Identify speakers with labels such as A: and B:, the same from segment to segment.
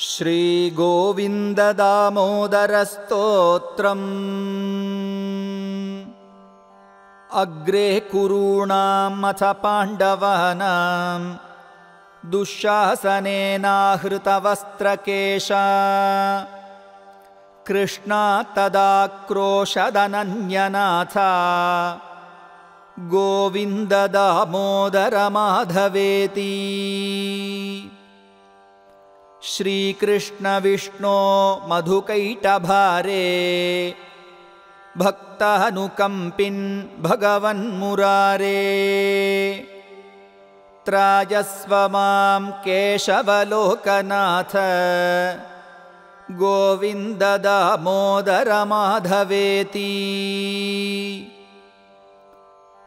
A: श्रीगोविन्ददामोदरस्तोत्रम् अग्रे कुरूणामथ पाण्डवानां दुःशासनेनाहृतवस्त्रकेशा कृष्णात्तदाक्रोशदनन्यनाथा गोविन्ददामोदरमाधवेति। श्रीकृष्णविष्णो मधुकैटभारे भक्तानुकम्पिन् भगवन्मुरारे त्रायस्व मां केशवलोकनाथ गोविन्ददामोदरमाधवेति।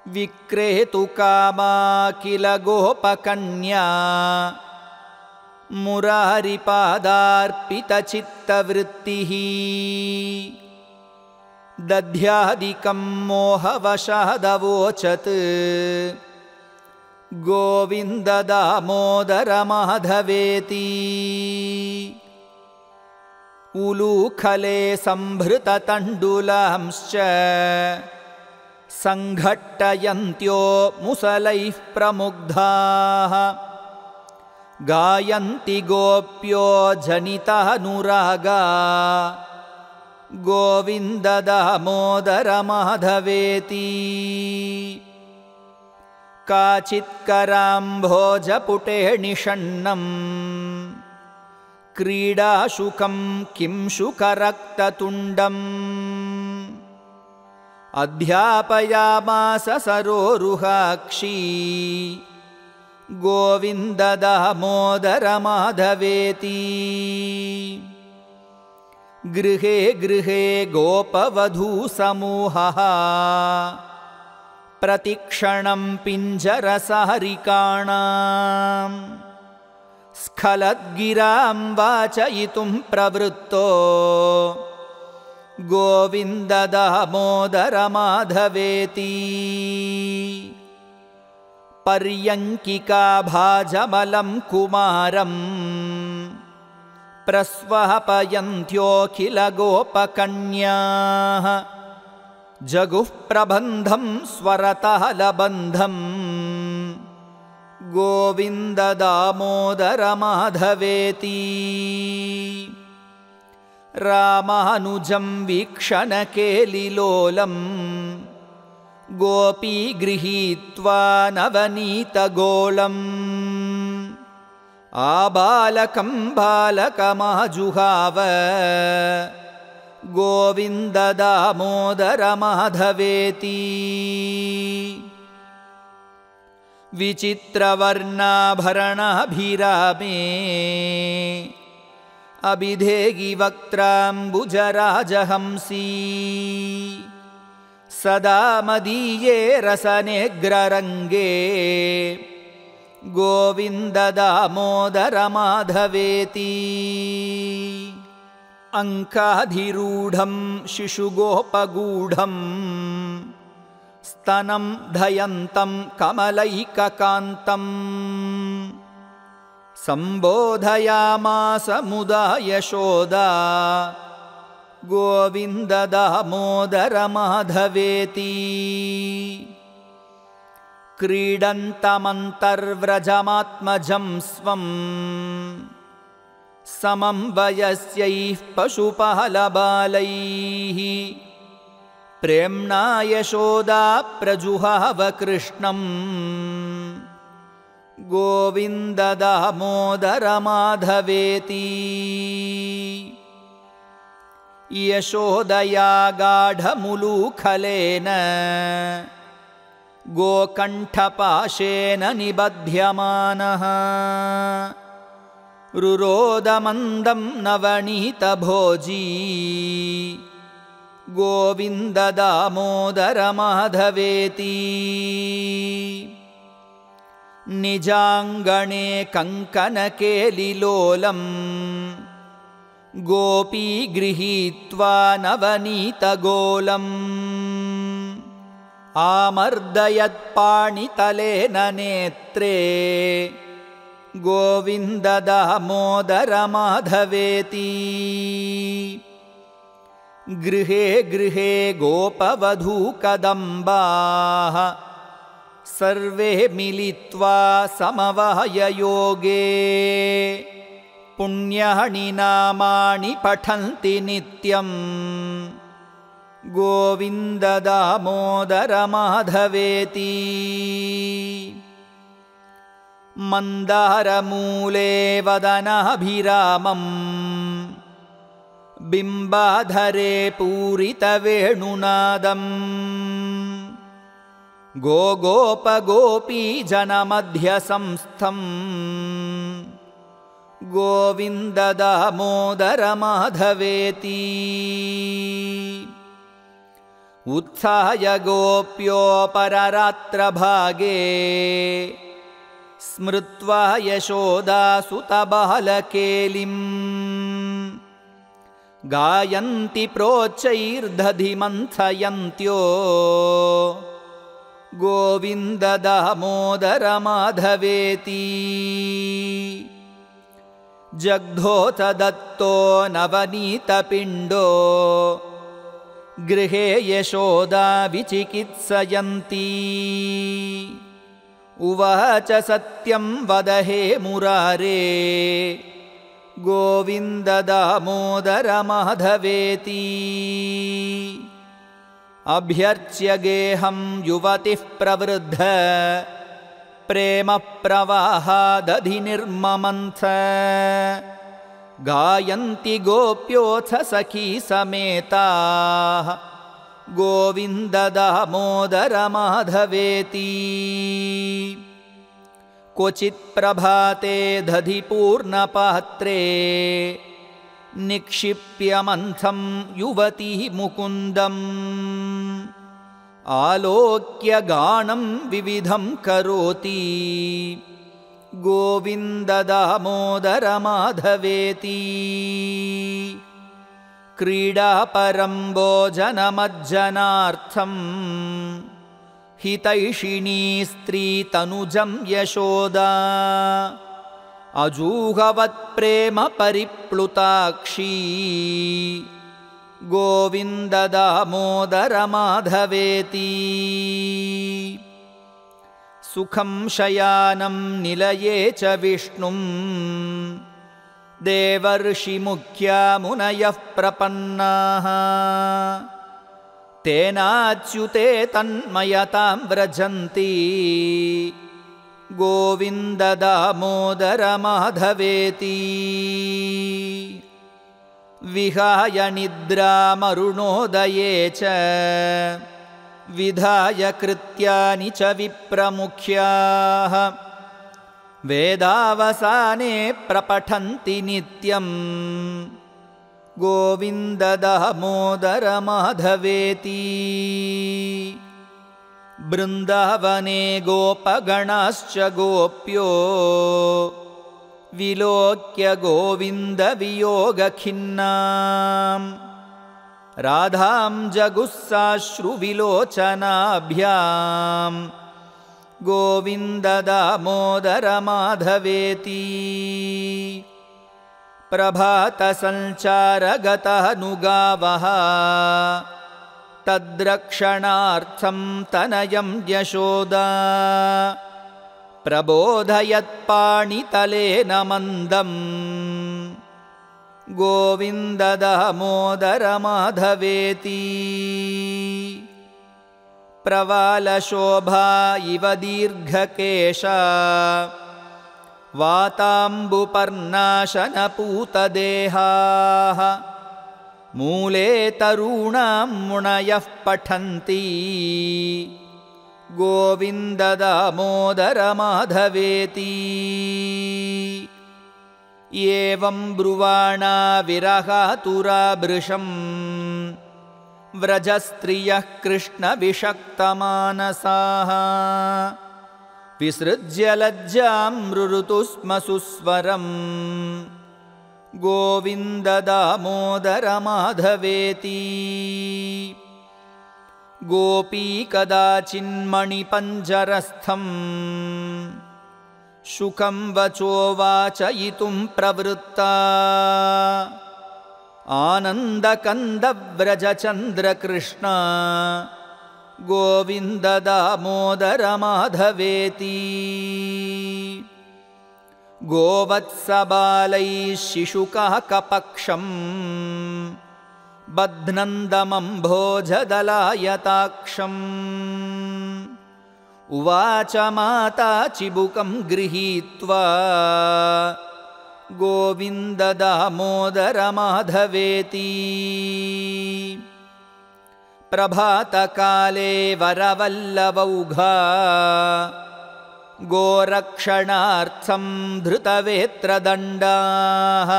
A: विक्रेतुकामा किल गोपकन्या मुरारिपादार्पितचित्तवृत्तिः दध्यादिकं मोहवशादवोचत् गोविन्ददामोदरमाधवेति। उलूखले संभृततण्डुलांश्च संघट्टयन्त्यो मुसलैः प्रमुग्धाः गायन्ति गोप्यो जनितानुरागा गोविन्ददामोदरमाधवेति। काचित्कराम्भोजपुटे निषण्णम् क्रीडाशुकं किं शुकरक्ततुण्डम् अध्यापयामास सरोरुहाक्षी गोविन्ददामोदरमाधवेति। गृहे गृहे गोपवधूसमूहः प्रतिक्षणं पिञ्जरसारिकाणां स्खलद्गिरां वाचयितुं प्रवृत्तो गोविन्ददामोदरमाधवेति। पर्यङ्किका भाजमलं कुमारं प्रस्वापयन्त्योऽखिल गोपकन्याः जगुः प्रबन्धं स्वरतालबन्धं गोविन्ददामोदरमाधवेति। रामानुजं वीक्षणकेलिलोलम् गोपी गृहीत्वा नवनीतगोलम् आबालकं बालकमाजुहाव गोविन्ददामोदरमाधवेति। विचित्रवर्णाभरणाभिरामे अभिधेहि वक्त्राम्बुजराजहंसी सदा मदीये रसनेग्ररङ्गे गोविन्ददामोदरमाधवेति। अङ्काधिरूढं शिशुगोपगूढं स्तनं धयन्तं कमलैककान्तं सम्बोधयामास मुदा यशोदा गोविन्ददामोदरमाधवेति। क्रीडन्तमन्तर्व्रजमात्मजं स्वं समं वयस्यैः पशुपालबालैः प्रेम्णा यशोदा प्रजुहाव कृष्णं गोविन्ददामोदरमाधवेति। यशोदया गाढमुलूखलेन गोकण्ठपाशेन निबध्यमानः रुरोदमन्दं नवनीतभोजी गोविन्ददामोदरमाधवेति। निजाङ्गणे कङ्कणकेलिलोलम् गोपी गृहीत्वा नवनीतगोलम् आमर्दयत्पाणितलेन नेत्रे ಗೋವಿಂದ ದಾಮೋದರ ಮಾಧವೇತಿ ಗೃಹೇ ಗೃಹೇ ಗೋಪವಧೂ ಕದಂಬಾಃ ಸರ್ವೇ ಮಿಲಿತ್ವಾ ಸಮವಾಯ ಯೋಗೇ ಪುಣ್ಯಾಣಿ ನಾಮಾನಿ ಪಠಂತಿ ನಿತ್ಯಂ ಗೋವಿಂದ ದಾಮೋದರ ಮಾಧವೇತಿ ಮಂದಾರಮೂಲೆ ವದನಾಭಿರಾಮಂ ಬಿಂಬಾಧರೆ ಪೂರಿತವೇಣುನಾದಂ ಗೋಗೋಪಗೋಪೀಜನಮಧ್ಯ ಸಂಸ್ಥಂ ಗೋವಿಂದ ದಾಮೋದರ ಮಾಧವೇತಿ ಉತ್ಥಾಯ ಗೋಪ್ಯೋಪರರಾತ್ರಭಾಗೇ ಸ್ಮೃತ್ವಾ ಯಶೋದಾಸುತಬಾಲಕೇಲಿಂ ಗಾಯಂತಿ ಪ್ರೋಚ್ಚೈರ್ದಧಿಮಂಥಯಂತ್ಯೋ ಗೋವಿಂದ ದಾಮೋದರ ಮಾಧವೇತಿ ಜಗ್ಧೋತ ದತ್ತೋ ನವನೀತಪಿಂಡೋ ಗೃಹೇ ಯಶೋದಾ ವಿಚಿಕಿತ್ಸಯಂತಿ ಉವಾಚ ಸತ್ಯಂ ವದ ಹೇ ಮುರಾರೇ ಗೋವಿಂದ ದಾಮೋದರ ಮಾಧವೇತಿ ಅಭ್ಯರ್ಚ್ಯ ಗೇಹಂ ಯುವತಿಃ ಪ್ರವೃದ್ಧ ಪ್ರೇಮ ಪ್ರವಾಹಾದಧಿ ನಿರ್ಮಮಂಥ ಗಾಯಂತಿ ಗೋಪ್ಯೋಥ ಸಖೀ ಸಮೇತಾಃ ಗೋವಿಂದ ದಾಮೋದರ ಮಾಧವೇತಿ ಕ್ವಚಿತ್ ಪ್ರಭಾತೆ ದಧಿ ಪೂರ್ಣಪಾತ್ರೇ ನಿಕ್ಷಿಪ್ಯ ಮಂಥಂ ಯುವತಿ ಮುಕುಂದಂ ಆಲೋಕ್ಯ ಗಾನಂ ವಿವಿಧಂ ಕರೋತಿ ಗೋವಿಂದ ದಾಮೋದರ ಮಾಧವೇತಿ ಕ್ರೀಡಾಪರಂ ಭೋಜನಮಜ್ಜನಾರ್ಥಂ ಹಿತೈಷಿಣೀ ಸ್ತ್ರೀತನುಜಂ ಯಶೋದಾ ಅಜೂಹವತ್ ಪ್ರೇಮ ಪರಿಪ್ಲುತಾಕ್ಷೀ ಗೋವಿಂದ ದಾಮೋದರ ಮಾಧವೇತಿ ಸುಖಂ ಶಯಾನಂ ನಿಲಯೇ ಚ ವಿಷ್ಣುಂ ದೇವರ್ಷಿ ಮುಖ್ಯ ಮುನಯಃ ಪ್ರಪನ್ನಾಃ ತೇನಾಚ್ಯುತೆ ತನ್ಮಯತಾಂ ವ್ರಜಂತಿ ಗೋವಿಂದ ದಾಮೋದರ ಮಾಧವೇತಿ ವಿಹಾಯ ನಿದ್ರಾಮರುಣೋದಯೇ ಚ ವಿಧಾಯ ಕೃತ್ಯಾನಿ ಚ ವಿಪ್ರಮುಖ್ಯಾಃ ವೇದಾವಸಾನೆ ಪ್ರಪಠಂತಿ ನಿತ್ಯಂ ಗೋವಿಂದ ದಾಮೋದರ ಮಾಧವೇತಿ ಬೃಂದಾವನೆ ಗೋಪಗಣಾಶ್ಚ ಗೋಪ್ಯೋ ವಿಲೋಕ್ಯ ಗೋವಿಂದ ವಿಯೋಗಖಿನ್ನಾಂ ರಾಧಾಂ ಜಗುಸ್ಸಾಶ್ರು ವಿಲೋಚನಾಭ್ಯಾಂ ಗೋವಿಂದ ದಾಮೋದರ ಮಾಧವೇತಿ ಪ್ರಭಾತ ಸಂಚಾರಗತನುಗಾವಃ ತದ್ರಕ್ಷಣಾರ್ಥಂ ತನಯಂ ಯಶೋದಾ ಪ್ರಬೋಧಯತ್ಪಾಣಿತಲೇನ ಮಂದಂ ಗೋವಿಂದ ದಾಮೋದರ ಮಾಧವೇತಿ ಪ್ರವಾಲಶೋಭಾ ಇವ ದೀರ್ಘಕೇಶ ವಾತಾಂಬುಪರ್ಣಾಶನಪೂತದೇಹಾಃ ಮೂಲೆ ತರುಣಾಂ ಮುನಯಃ ಪಠಂತಿ ಗೋವಿಂದ ದಾಮೋದರ ಮಾಧವೇತಿ ಏವಂ ಬ್ರುವಾಣ ವಿರಹಾತುರಾ ಭೃಶಂ ವ್ರಜಸ್ತ್ರಿಯಃ ಕೃಷ್ಣ ವಿಷಕ್ತಮಾನಸಾಃ ವಿಸೃಜ್ಯ ಲಜ್ಜಾಂ ಮೃರುತು ಸ್ಮ ಸುಸ್ವರಂ ಗೋವಿಂದ ದಾಮೋದರ ಮಾಧವೇತಿ ಗೋಪೀ ಕದಾಚಿನ್ಮಣಿಪಂಜರಸ್ಥಂ शुकं वचो वाचयितुं प्रवृत्ता आनन्दकन्दव्रजचन्द्रकृष्ण गोविन्द दामोदर माधवेति। गोवत्सबालैः शिशुकाकपक्षम् बध्नन्दमम्भोजदलायताक्षम् उवाच माता चिबुकं गृहीत्वा गोविन्द दामोदर माधवेति। प्रभातकाले वरवल्लवौघा गोरक्षणार्थं धृतवेत्रदण्डाः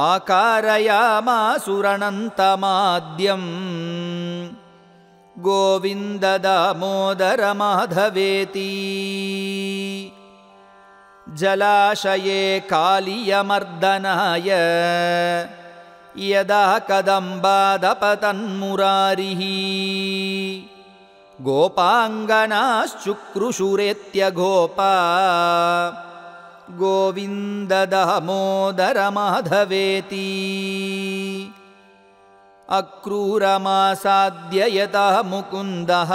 A: आकारयामासुरनन्तमाद्यं गोविन्द दामोदर माधवेति। जलाशये कालियमर्दनाय यदा कदम्बादपतन्मुरारिः गोपाङ्गनाश्चुक्रुषुरेत्यघोपा गोविन्द दामोदर माधवेति। अक्रूरमासाद्य यतः मुकुन्दः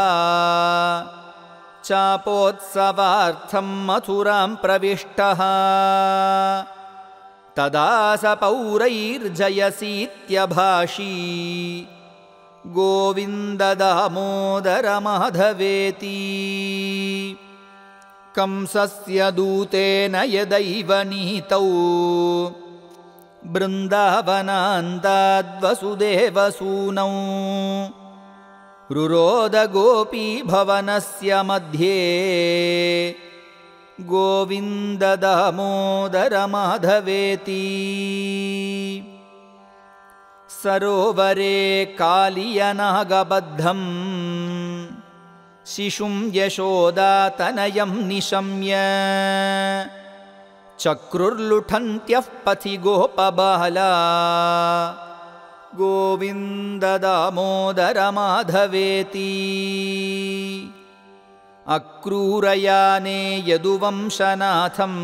A: चापोत्सवार्थं मथुरां प्रविष्टः तदा स पौरैर्जयसीत्यभाषी गोविन्द दामोदर माधवेति। कंसस्य दूतेन यदैव नीतौ बृन्दावनान्ताद्वसुदेवसूनौ रुरोद गोपीभवनस्य मध्ये गोविन्द दामोदर माधवेति। सरोवरे कालियनागबद्धं शिशुं यशोदातनयं निशम्य चक्रुर्लुठन्त्यः पथि गोपबाला गोविन्द दामोदर माधवेति। अक्रूरयाने यदुवंशनाथं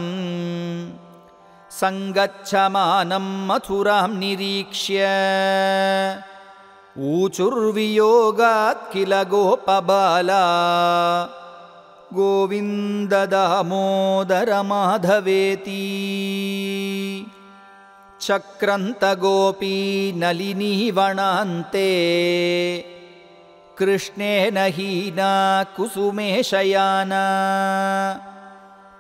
A: सङ्गच्छमानं मथुरां निरीक्ष्य ऊचुर्वियोगात् किल गोपबाला गोविन्द दामोदर माधवेति। चक्रन्त गोपी नलिनीवनान्ते कृष्णेन हीना कुसुमे शयाना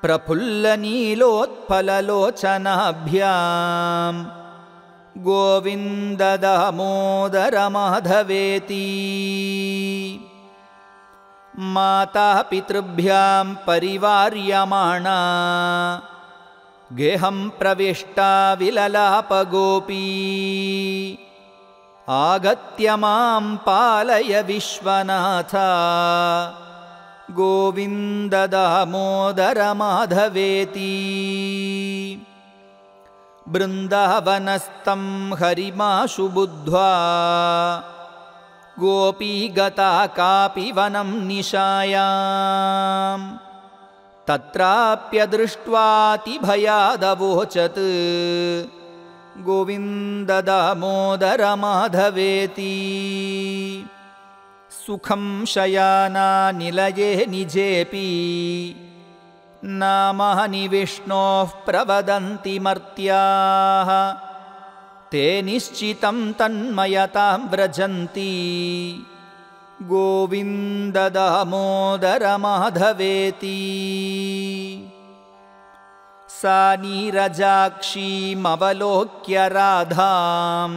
A: प्रफुल्लनीलोत्पललोचनाभ्यां गोविन्द दामोदर माधवेति। माता पितृभ्यां परिवार्यमाणा गेहं प्रविष्टा विललाप गोपी आगत्य मां पालय विश्वनाथ गोविन्द दामोदर माधवेति। बृन्दावनस्थं हरिमाशु बुद्ध्वा गोपी गता कापि वनं निशायां तत्राप्यदृष्ट्वातिभयादवोचत् गोविन्द दामोदर माधवेति। सुखं शयाना निलये निजेपि नामानि विष्णोः प्रवदन्ति मर्त्याः ते निश्चितं तन्मयतां व्रजन्ति गोविन्द दामोदर माधवेति। सा नीरजाक्षीमवलोक्य राधां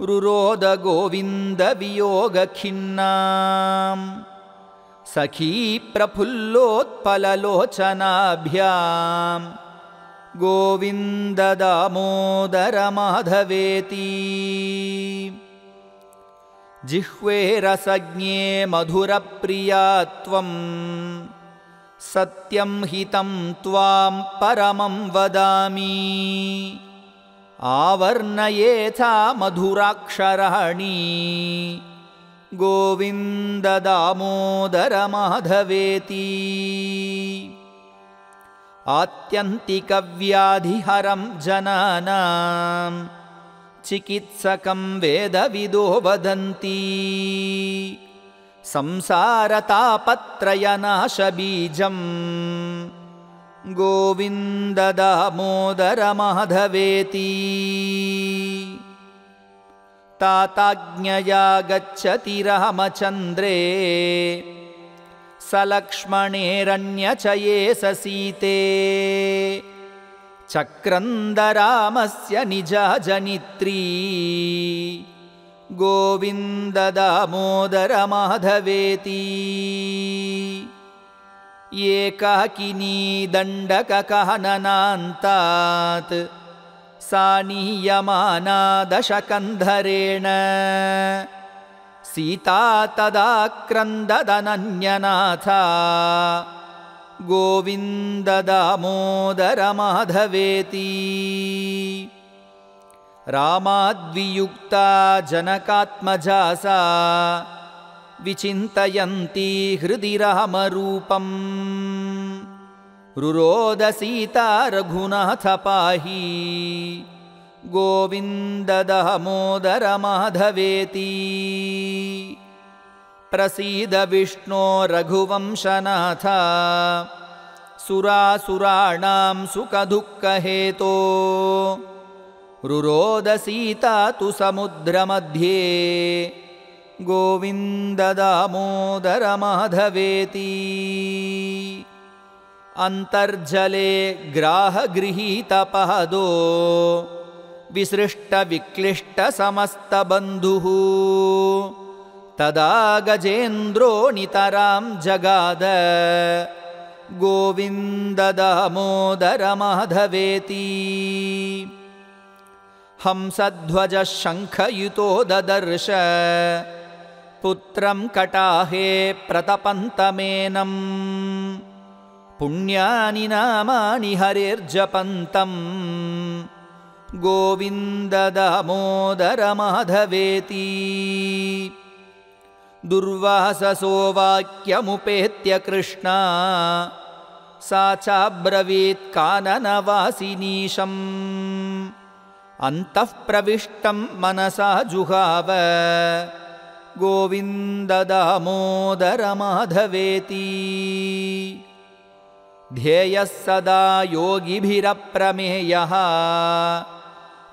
A: रुरोद गोविन्द वियोगखिन्नां सखी प्रफुल्लोत्पललोचनाभ्यां गोविन्द दामोदर माधवेति। जिह्वे रसज्ञे मधुरप्रिया त्वं सत्यं हितं त्वां परमं वदामि आवर्णयेथा मधुराक्षराणि गोविन्द दामोदर माधवेति। आत्यन्तिकव्याधिहरं जनानां चिकित्सकं वेदविदो वदन्ति संसारतापत्रयनाशबीजं गोविन्ददामोदरमाधवेति। ताताज्ञया गच्छति रामचन्द्रे सलक्ष्मणेरन्यचये ससीते चक्रन्दरामस्य निजा जनित्री गोविन्ददामोदरमाधवेति। एकाकिनी दण्डककाननान्तात् सा नीयमाना दशकन्धरेण सीता तदा क्रन्ददनन्यनाथा गोविन्ददामोदरमाधवेति। रामाद्वियुक्ता जनकात्मजा सा विचिन्तयन्ती हृदि रामरूपम् रुरोद सीता रघुनाथ पाहि गोविन्ददामोदरमाधवेति। प्रसीद विष्णो रघुवंशनाथ सुरासुराणां सुखदुःखहेतो रुरोद सीता तु समुद्रमध्ये गोविन्ददामोदरमाधवेति। अन्तर्जले ग्राहगृहीतपादो विसृष्टविक्लिष्टसमस्तबन्धुः तदा गजेन्द्रो नितरां जगाद गोविन्ददामोदरमाधवेति। हंसध्वजः शङ्खयुतो ददर्श पुत्रं कटाहे प्रतपन्तमेनं पुण्यानि नामानि हरेर्जपन्तं गोविन्ददामोदरमाधवेति। दुर्वाससो वाक्यमुपेत्य कृष्णा सा चाब्रवीत् काननवासिनीशम् अन्तः प्रविष्टं मनसा जुहाव गोविन्ददामोदरमाधवेति। ध्येयः सदा योगिभिरप्रमेयः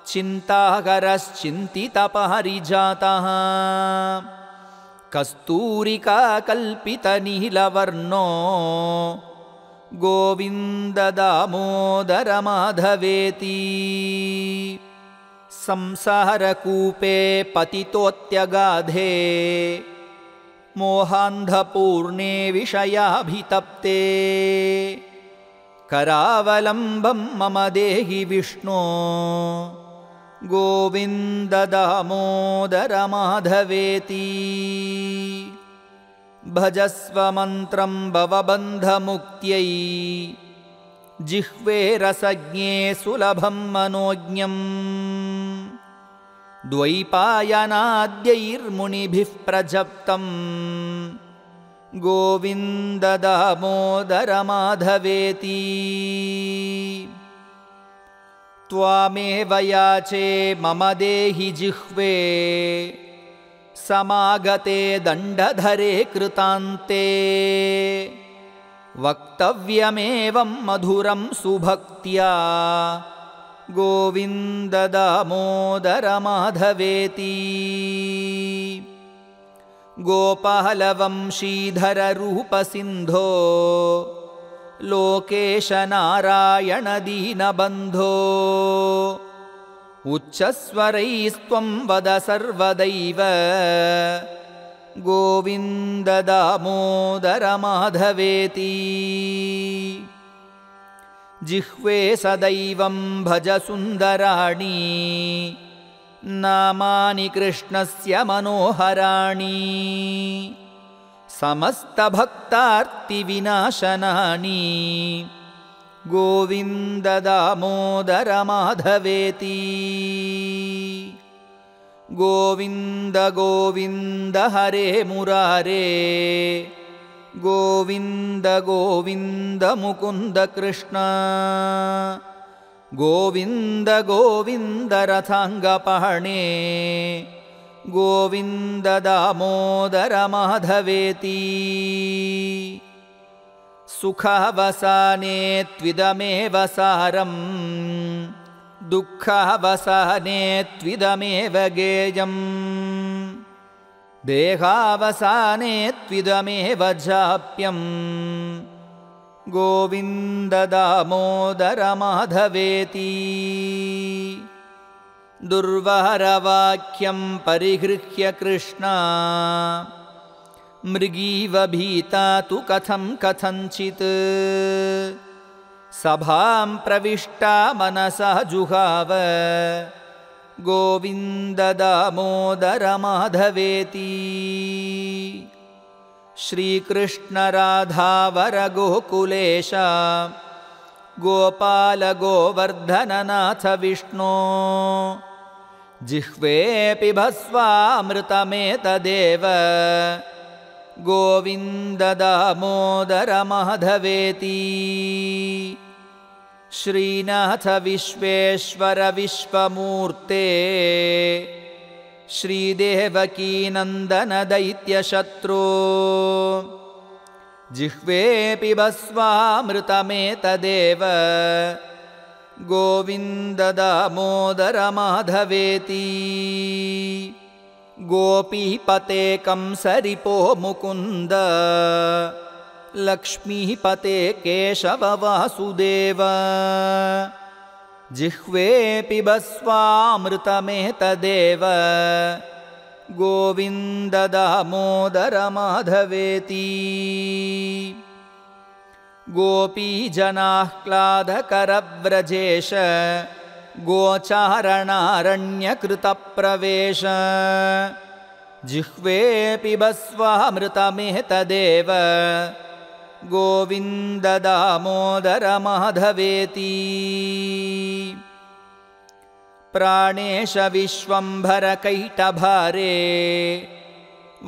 A: चिन्ताकरश्चिन्तितपहरिजातः कस्तूरिकाकल्पितनीलवर्णो गोविन्ददामोदरमाधवेति। संसारकूपे पतितोऽत्यगाधे मोहान्धपूर्णे विषयाभितप्ते करावलम्बं मम देहि विष्णो गोविन्ददामोदरमाधवेति। भजस्व मन्त्रं भवबन्धमुक्त्यै जिह्वे रसज्ञे सुलभं मनोज्ञम् द्वैपायनाद्यैर्मुनिभिः प्रजप्तं गोविन्ददामोदरमाधवेति। त्वामेव याचे मम देहि जिह्वे समागते दण्डधरे कृतान्ते वक्तव्यमेवं मधुरं सुभक्त्या गोविन्ददामोदरमाधवेति। गोपालवंशीधररूपसिन्धो लोकेश नारायण दीनबन्धो उच्चस्वरैस्त्वं वद सर्वदैव गोविन्ददामोदरमाधवेति। जिह्वे सदैवं भज सुन्दराणि नामानि कृष्णस्य मनोहराणि समस्तभक्तार्तिविनाशनानि गोविन्ददामोदरमाधवेति। गोविन्द गोविन्द हरे मुरारे ಗೋವಿಂದ ಗೋವಿಂದ ಮುಕುಂದ ಕೃಷ್ಣ ಗೋವಿಂದ ಗೋವಿಂದ ರಥಾಂಗಪಹಣೆ ಗೋವಿಂದ ದಾಮೋದರ ಮಾಧವೇತಿ ಸುಖಾವಸಾನೆ ತ್ವಿದಮೇವ ಸಾರಂ ದುಃಖಾವಸಾನೆ ತ್ವಿದಮೇವ ಗೇಯಂ ದೇಹಾವಸಾನೆ ತ್ವಿದಮೇವ ಜಾಪ್ಯಂ ಗೋವಿಂದ ದಾಮೋದರ ಮಾಧವೇತಿ ದುರ್ವಾರವಾಕ್ಯಂ ಪರಿಗೃಹ್ಯ ಕೃಷ್ಣ ಮೃಗೀವ ಭೀತಾ ತು ಕಥಂ ಕಥಂಚಿತ್ ಸಭಾಂ ಪ್ರವಿಷ್ಟಾ ಮನಸಾ ಜುಹಾವ ಗೋವಿಂದ ದಾಮೋದರ ಮಾಧವೇತಿ ಶ್ರೀಕೃಷ್ಣ ರಾಧಾವರ ಗೋಕುಲೇಶ ಗೋಪಾಲ ಗೋವರ್ಧನನಾಥ ವಿಷ್ಣೋ ಜಿಹ್ವೆ ಪಿಬಸ್ವಾಮೃತಮೇತದೇವ ಗೋವಿಂದ ದಾಮೋದರ ಮಾಧವೇತಿ ಶ್ರೀನಾಥ ವಿಶ್ವೇಶ್ವರ ವಿಶ್ವಮೂರ್ತೆ ಶ್ರೀದೇವಕೀನಂದನ ದೈತ್ಯಶತ್ರು ಜಿಹ್ವೆ ಪಿಬಸ್ವಾಮೃತಮೇತದೇವ ಗೋವಿಂದ ದಾಮೋದರ ಮಾಧವೇತಿ ಗೋಪೀಪತೆ ಕಂಸರಿಪೋ ಮುಕುಂದ ಲಕ್ಷ್ಮೀಪತೆ ಕೇಶವ ವಾಸುದೇವ ಜಿಹ್ವೆ ಪಿಬಸ್ವಾಮೃತಮೇತದೇವ ಗೋವಿಂದ ದಾಮೋದರ ಮಾಧವೇತಿ ಗೋಪೀಜನಾಹ್ಲಾದಕರವ್ರಜೇಶ ಗೋಚಾರಣಾರಣ್ಯಕೃತಪ್ರವೇಶ ಜಿಹ್ವೆ ಪಿಬಸ್ವಾಮೃತಮೇತದೇವ ಗೋವಿಂದ ದಾಮೋದರ ಮಾಧವೇತಿ ಪ್ರಾಣೇಶ ವಿಶ್ವಂಭರ ಕೈಟಭಾರೆ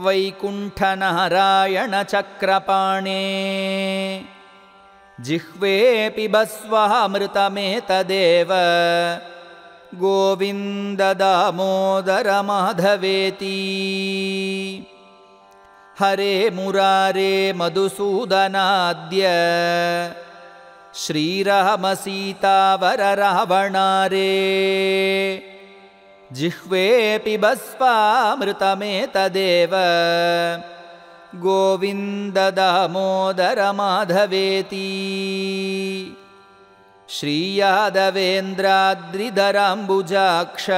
A: ವೈಕುಂಠನಾರಾಯಣ ಚಕ್ರಪಾಣೆ ಜಿಹ್ವೆ ಪಿಬಸ್ವಾಮೃತಮೇತದೇವ ಗೋವಿಂದ ದಾಮೋದರ ಮಾಧವೇತಿ ಹರೇ ಮುರಾರೇ ಮಧುಸೂದನಾದ್ಯ ಶ್ರೀರಾಮ ಸೀತಾವರ ರಾವಣಾರೇ ಜಿಹ್ವೆ ಪಿಬಸ್ವಾಮೃತಮೇತದೇವ ಗೋವಿಂದ ದಾಮೋದರ ಮಾಧವೇತಿ ಶ್ರೀಯಾದವೇಂದ್ರಾದ್ರಿಧರಾಂಬುಜಾಕ್ಷ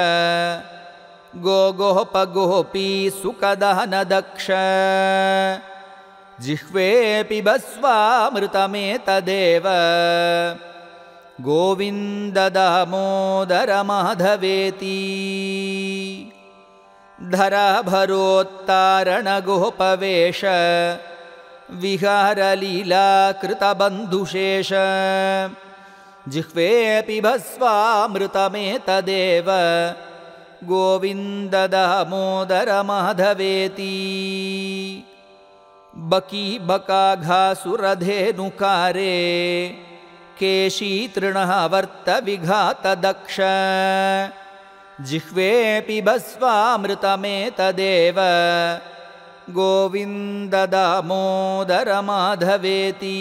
A: ಗೋಗೋಪ ಗೋಪೀ ಸುಖದಹನದಕ್ಷ ಜಿಹ್ವೆ ಪಿಬಸ್ವಾಮೃತಮೇತದೇವ ಗೋವಿಂದ ದಾಮೋದರ ಮಾಧವೇತಿ ಧರಾಭರೋತ್ತಾರಣ ಗೋಪವೇಶ ವಿಹಾರಲೀಲಾಕೃತಬಂಧುಶೇಷ ಜಿಹ್ವೆ ಪಿಬಸ್ವಾಮೃತಮೇತದೇವ ಗೋವಿಂದ ದಾಮೋದರ ಮಾಧವೇತಿ ಬಕೀ ಬಕಾಘಾಸುರಧೇನುಕಾರೆ ಕೇಶೀತೃಣವರ್ತ ವಿಘಾತದಕ್ಷ ಜಿಹ್ವೆ ಪಿಬಸ್ವಾಮೃತಮೇತದೇವ ಗೋವಿಂದ ದಾಮೋದರ ಮಾಧವೇತಿ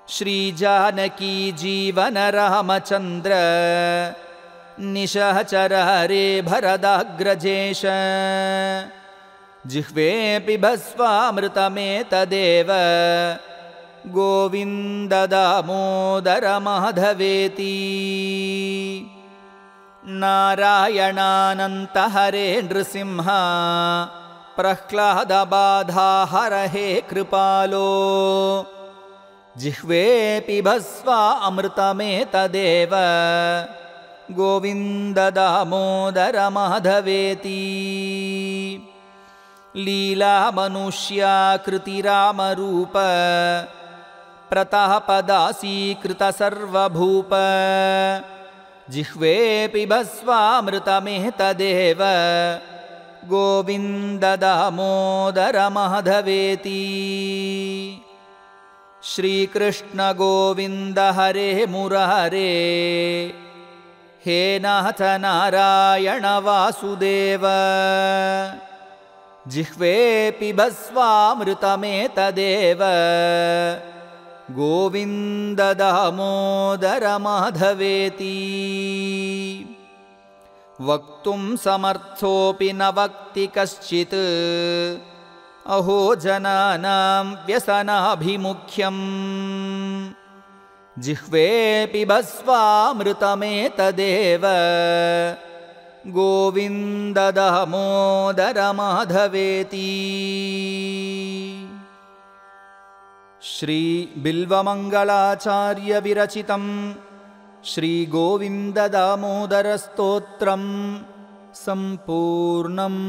A: ಶ್ರೀಜಾನಕೀ ಜೀವನ ರಾಮಚಂದ್ರ ನಿಶಾಚರ ಹರೇ ಭರದಾಗ್ರಜೇಶ ಜಿಹ್ವೆ ಪಿಬಸ್ವಾಮೃತಮೇತದೇವ ಗೋವಿಂದ ದಾಮೋದರ ಮಾಧವೇತಿ ನಾರಾಯಣಾನಂತ ಹರೇ ನೃಸಿಂಹ ಪ್ರಹ್ಲಾದ ಬಾಧಾ ಹರ ಹೇ ಕೃಪಾಲೋ ಜಿಹ್ವೆ ಪಿಬಸ್ವಾಮೃತಮೇತದೇವ ಗೋವಿಂದ ದಾಮೋದರ ಮಾಧವೇತಿ ಲೀಲಾ ಮನುಷ್ಯಾಕೃತಿ ರಾಮರೂಪ ಪ್ರತಾಪದಾಸೀಕೃತ ಸರ್ವಭೂಪ ಜಿಹ್ವೆ ಪಿಬಸ್ವಾಮೃತಮೇತದೇವ ಗೋವಿಂದ ದಾಮೋದರ ಮಾಧವೇತಿ. ಶ್ರೀಕೃಷ್ಣ ಗೋವಿಂದ ಹರೇ ಮುರಾರೇ, ಹೇ ನಾಥ ನಾರಾಯಣ ವಾಸುದೇವ. ಜಿಹ್ವೇ ಪಿಬಸ್ವಾಮೃತಮೇತದೇವ, ಗೋವಿಂದ ದಾಮೋದರ ಮಾಧವೇತಿ. ವಕ್ತುಂ ಸಮರ್ಥೋಪಿ ನ ವಕ್ತಿ ಕಶ್ಚಿತ್, ಅಹೋ ಜನಾನಾಂ ವ್ಯಸನಾಭಿಮುಖ್ಯಂ. ಜಿಹ್ವೇ ಪಿಬಸ್ವಾಮೃತಮೇತದೇವ, ಗೋವಿಂದ ದಾಮೋದರ ಮಾಧವೇತಿ. ಶ್ರೀ ಬಿಲ್ವಮಂಗಲಾಚಾರ್ಯ ವಿರಚಿತಂ ಶ್ರೀ ಗೋವಿಂದ ದಾಮೋದರ ಸ್ತೋತ್ರಂ ಸಂಪೂರ್ಣಂ.